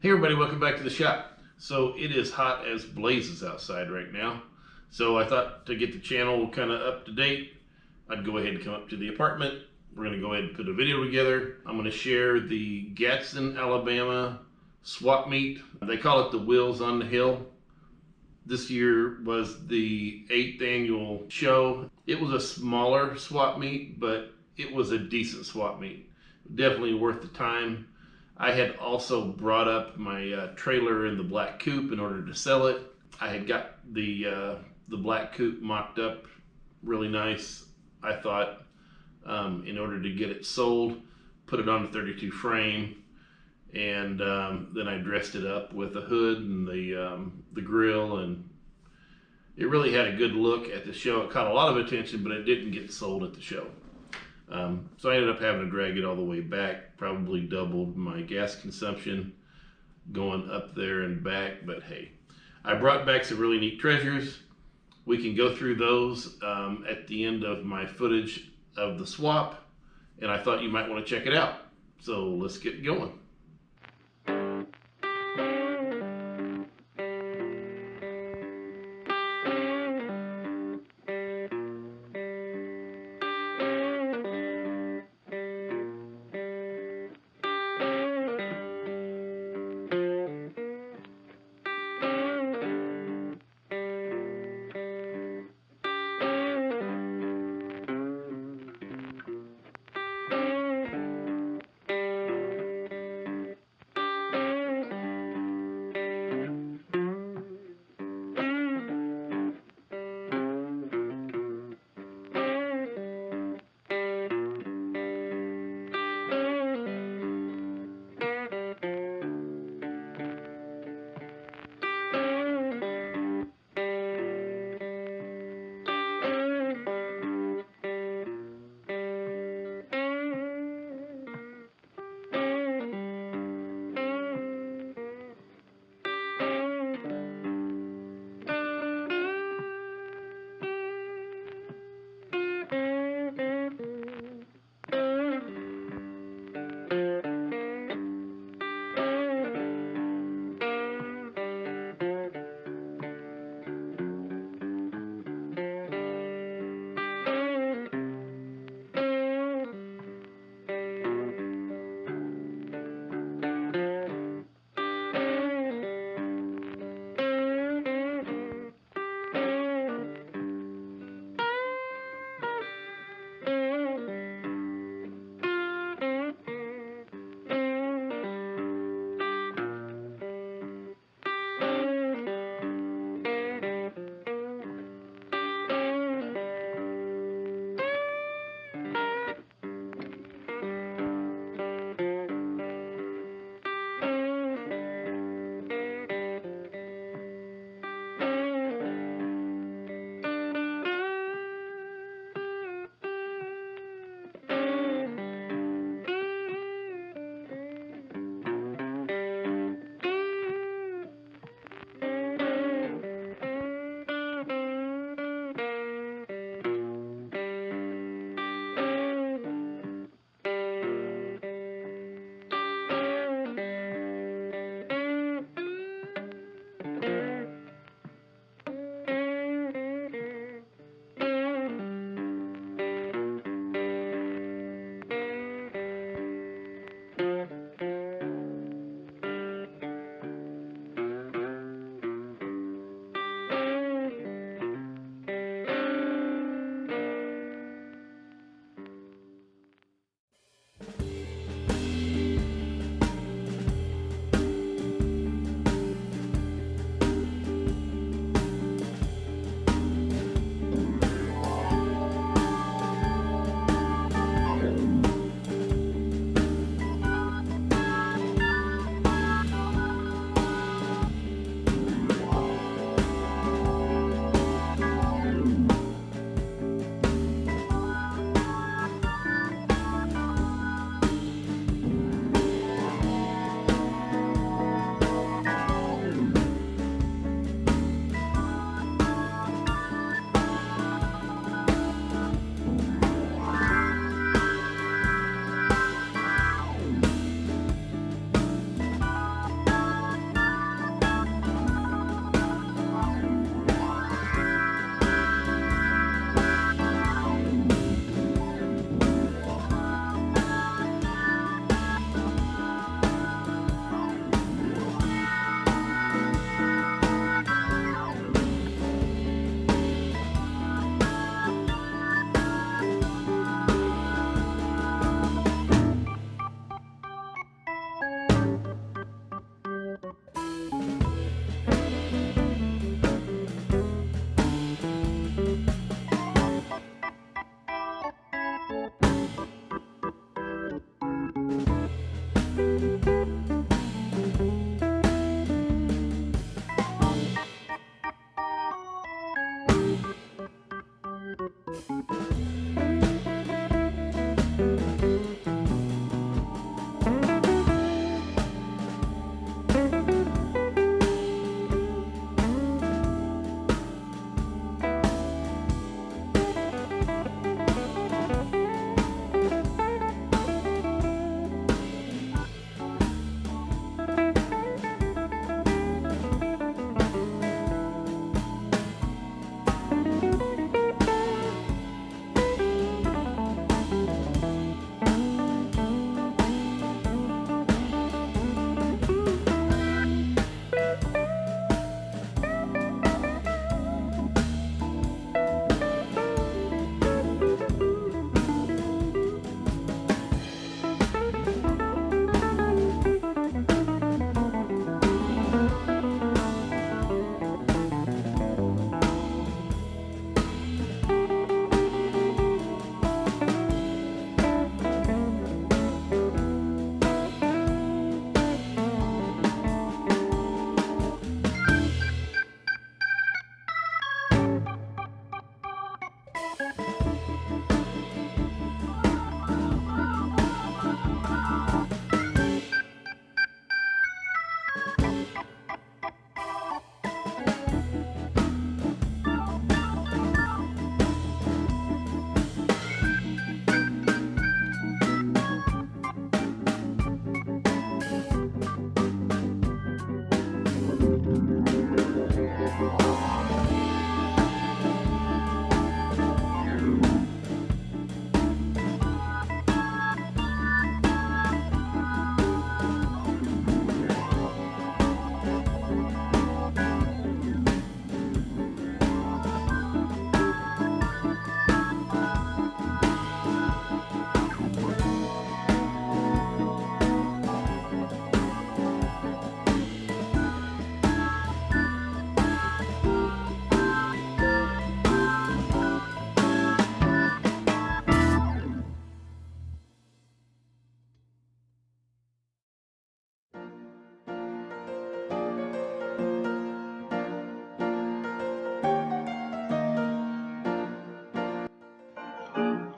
Hey everybody, welcome back to the shop. So it is hot as blazes outside right now. So I thought to get the channel kind of up to date, I'd go ahead and come up to the apartment. We're going to go ahead and put a video together. I'm going to share the Gadsden, Alabama swap meet. They call it the Wheels on the Hill. This year was the 8th annual show. It was a smaller swap meet, but it was a decent swap meet. Definitely worth the time. I had also brought up my trailer in the black coupe in order to sell it. I had got the black coupe mocked up really nice, I thought, in order to get it sold. Put it on a 32 frame, and then I dressed it up with a hood and the grill, and it really had a good look at the show. It caught a lot of attention, but it didn't get sold at the show. So I ended up having to drag it all the way back, probably doubled my gas consumption going up there and back, but hey, I brought back some really neat treasures. We can go through those at the end of my footage of the swap, and I thought you might want to check it out. So let's get going.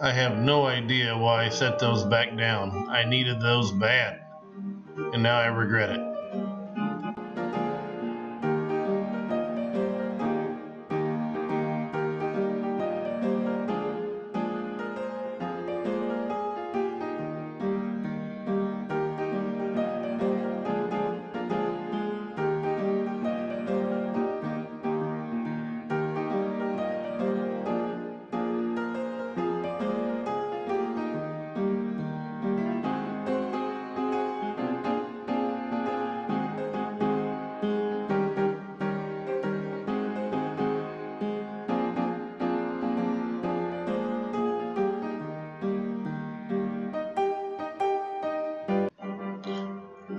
I have no idea why I set those back down. I needed those bad, and now I regret it.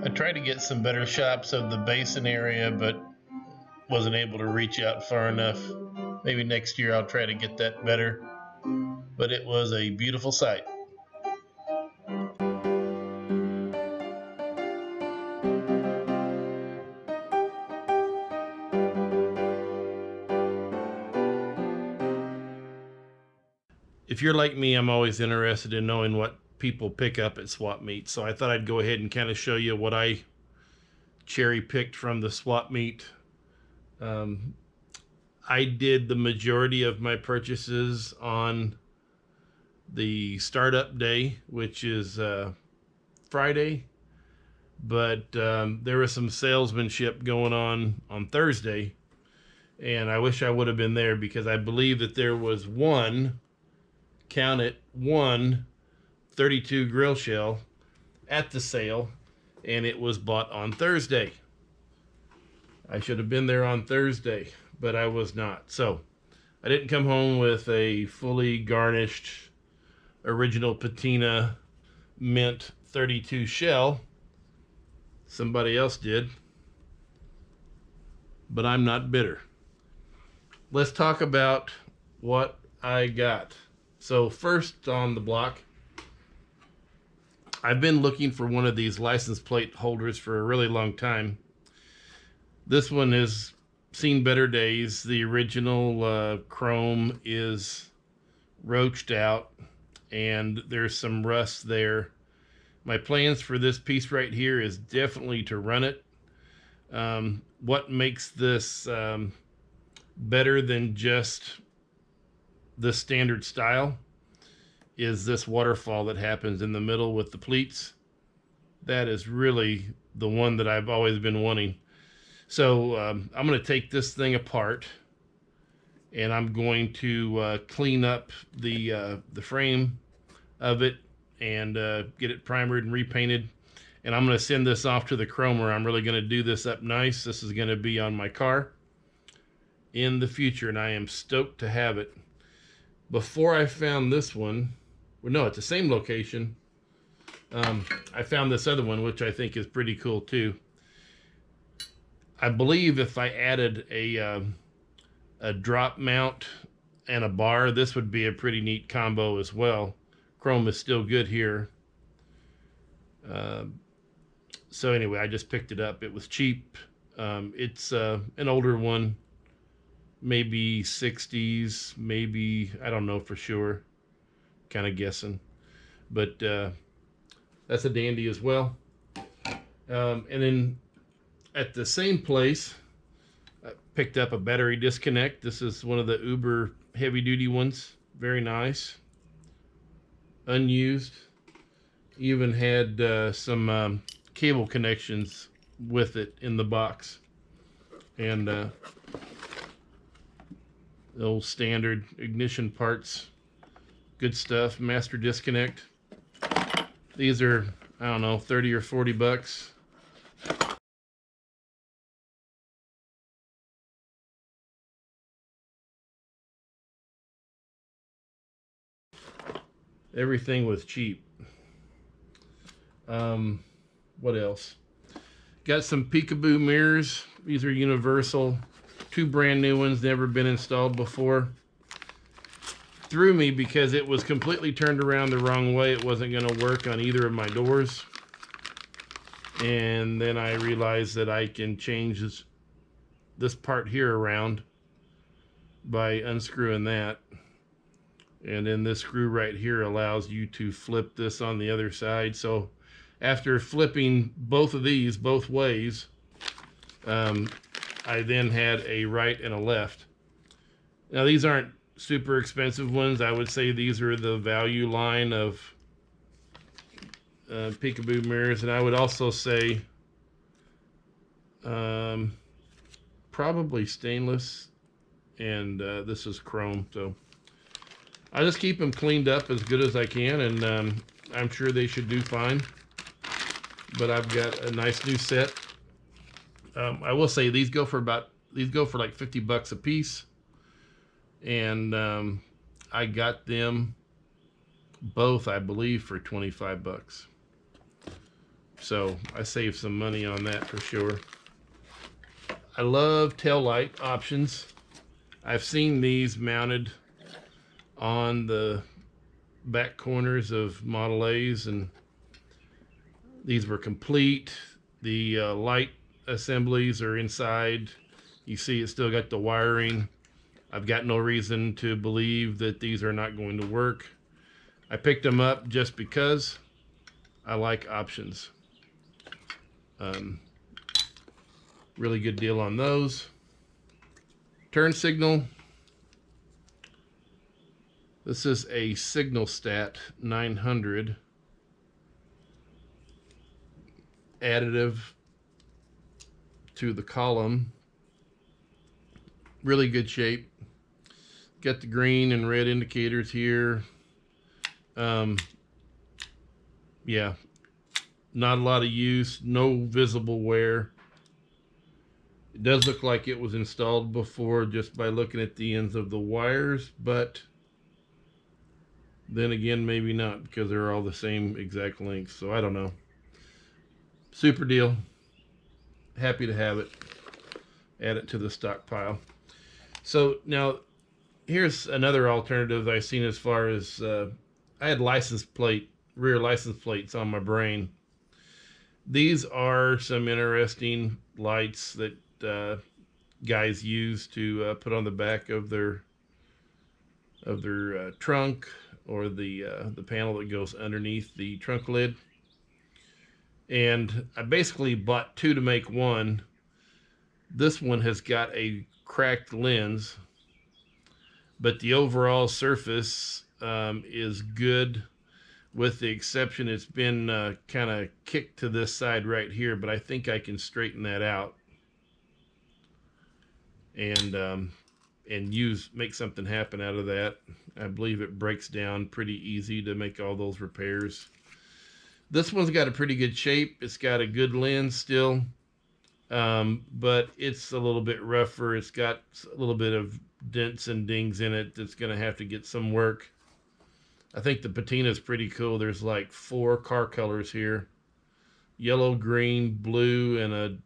I tried to get some better shots of the basin area, but wasn't able to reach out far enough. Maybe next year I'll try to get that better. But it was a beautiful sight. If you're like me, I'm always interested in knowing what people pick up at Swapmeets. So I thought I'd go ahead and kind of show you what I cherry picked from the Swapmeet. I did the majority of my purchases on the startup day, which is Friday. But there was some salesmanship going on Thursday. And I wish I would have been there because I believe that there was one, count it, one 32 grill shell at the sale, and it was bought on Thursday. I should have been there on Thursday, but I was not. So I didn't come home with a fully garnished original patina mint 32 shell. Somebody else did, but I'm not bitter. Let's talk about what I got. So first on the block, I've been looking for one of these license plate holders for a really long time. This one has seen better days. The original chrome is roached out and there's some rust there. My plans for this piece right here is definitely to run it. What makes this better than just the standard style is this waterfall that happens in the middle with the pleats. That is really the one that I've always been wanting. So I'm going to take this thing apart and I'm going to clean up the frame of it and get it primered and repainted. And I'm going to send this off to the chromer. I'm really going to do this up nice. This is going to be on my car in the future, and I am stoked to have it. Before I found this one, well, no, it's the same location. I found this other one, which I think is pretty cool too. I believe if I added a drop mount and a bar, this would be a pretty neat combo as well. Chrome is still good here. So anyway, I just picked it up. It was cheap. It's an older one, maybe 60s, maybe, I don't know for sure, kind of guessing. But that's a dandy as well. And then at the same place, I picked up a battery disconnect. This is one of the Uber heavy duty ones. Very nice. Unused. Even had some cable connections with it in the box. And the old standard ignition parts. Good stuff. Master disconnect. These are, I don't know, 30 or 40 bucks. Everything was cheap. What else? Got some Peekaboo mirrors. These are universal. 2 brand new ones, never been installed before. Threw me because it was completely turned around the wrong way. It wasn't going to work on either of my doors. And then I realized that I can change this part here around by unscrewing that. And then this screw right here allows you to flip this on the other side. So after flipping both of these both ways, I then had a right and a left. Now these aren't super expensive ones. I would say these are the value line of Peekaboo mirrors. And I would also say probably stainless, and this is chrome. So I just keep them cleaned up as good as I can, and I'm sure they should do fine. But I've got a nice new set. I will say these go for like 50 bucks a piece, and I got them both, I believe, for 25 bucks. So I saved some money on that for sure. I love taillight options. I've seen these mounted on the back corners of Model A's, and these were complete. The light assemblies are inside. You see it's still got the wiring. I've got no reason to believe that these are not going to work. I picked them up just because I like options. Really good deal on those. Turn signal. This is a Signalstat 900 additive to the column. Really good shape. Got the green and red indicators here. Yeah, not a lot of use, no visible wear. It does look like it was installed before just by looking at the ends of the wires, but then again, maybe not, because they're all the same exact length. So I don't know. Super deal. Happy to have it. Add it to the stockpile. So now, here's another alternative I've seen as far as I had rear license plates on my brain. These are some interesting lights that guys use to put on the back of their trunk, or the panel that goes underneath the trunk lid. And I basically bought 2 to make one. This one has got a cracked lens, but the overall surface is good, with the exception it's been kind of kicked to this side right here, but I think I can straighten that out and make something happen out of that. I believe it breaks down pretty easy to make all those repairs. This one's got a pretty good shape. It's got a good lens still, but it's a little bit rougher. It's got a little bit of dents and dings in it that's going to have to get some work. I think the patina is pretty cool. There's like 4 car colors here: yellow, green, blue, and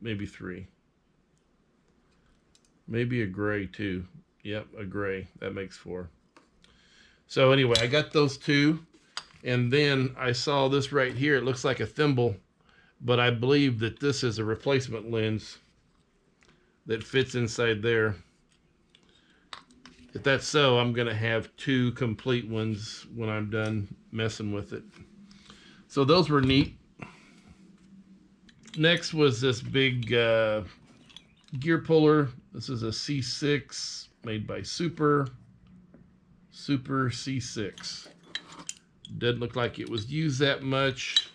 maybe 3. Maybe a gray too. Yep, a gray. That makes 4. So anyway, I got those 2, and then I saw this right here. It looks like a thimble, but I believe that this is a replacement lens that fits inside there. If that's so, I'm going to have 2 complete ones when I'm done messing with it. So those were neat. next was this big gear puller. This is a C6 made by Super C6. Doesn't look like it was used that much.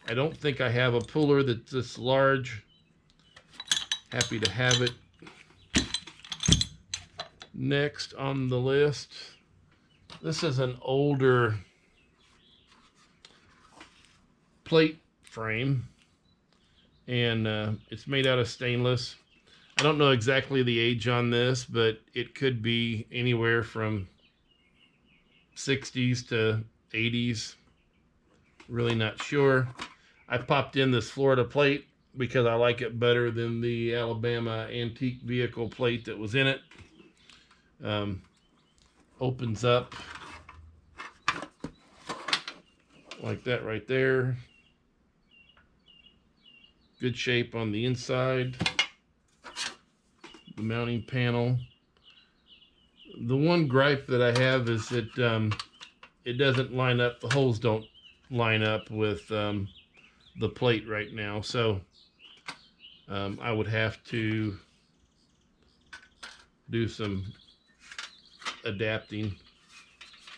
I don't think I have a puller that's this large. Happy to have it. Next on the list, this is an older plate frame, and it's made out of stainless. I don't know exactly the age on this, but it could be anywhere from 60s to 80s. Really not sure. I popped in this Florida plate because I like it better than the Alabama antique vehicle plate that was in it. Opens up like that right there. Good shape on the inside. The mounting panel. The one gripe that I have is that it doesn't line up. The holes don't line up with the plate right now, so I would have to do some adapting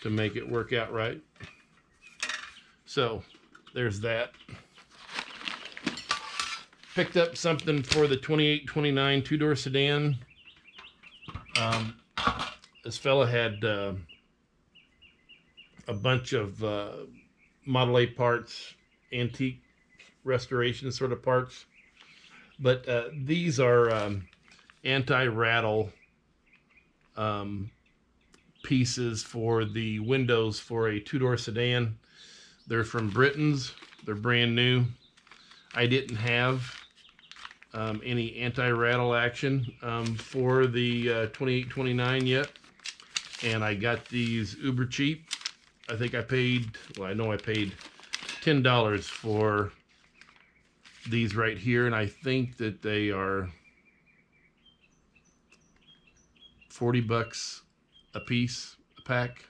to make it work out right. So there's that. Picked up something for the 2829 two-door sedan. This fella had a bunch of Model A parts, antique restoration sort of parts, but these are anti-rattle pieces for the windows for a two-door sedan. They're from Britton's. They're brand new. I didn't have any anti-rattle action for the 2829 yet, and I got these uber cheap. I think I paid, well, I know I paid $10 for these right here, and I think that they are 40 bucks a piece, a pack,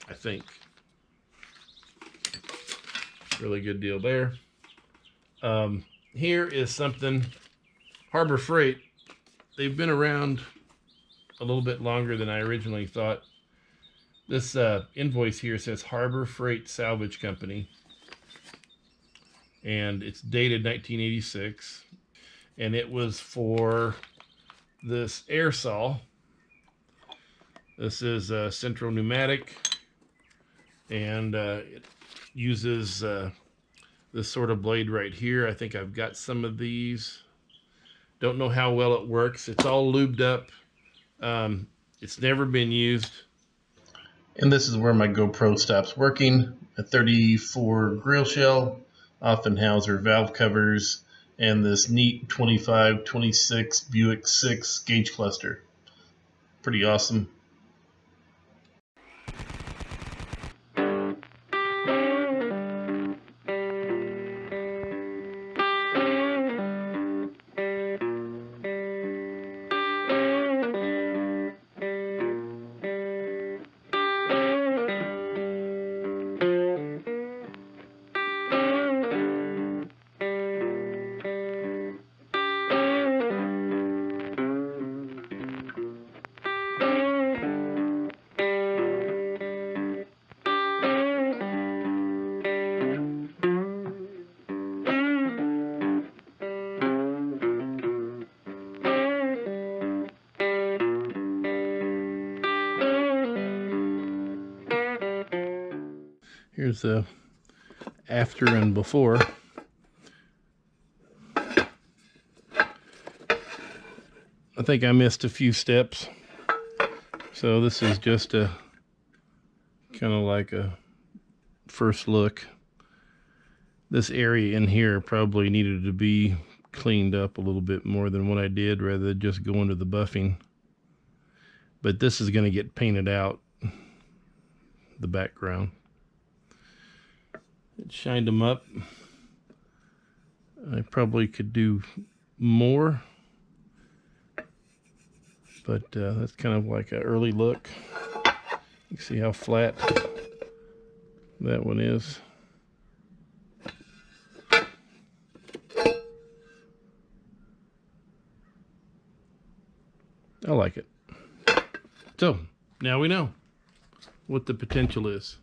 I think. Really good deal there. Here is something, Harbor Freight. They've been around a little bit longer than I originally thought. This invoice here says Harbor Freight Salvage Company, and it's dated 1986, and it was for this Aerosol. This is a Central Pneumatic, and it uses this sort of blade right here. I think I've got some of these. Don't know how well it works. It's all lubed up. It's never been used. And this is where my GoPro stops working. A 34 grill shell, Offenhauser valve covers, and this neat 25-26 Buick 6 gauge cluster. Pretty awesome. Here's the after and before. I think I missed a few steps. So this is just a kind of like a first look. This area in here probably needed to be cleaned up a little bit more than what I did, rather than just go into the buffing. But this is going to get painted out, the background. It shined them up. I probably could do more, but that's kind of like an early look. You can see how flat that one is. I like it. So now we know what the potential is.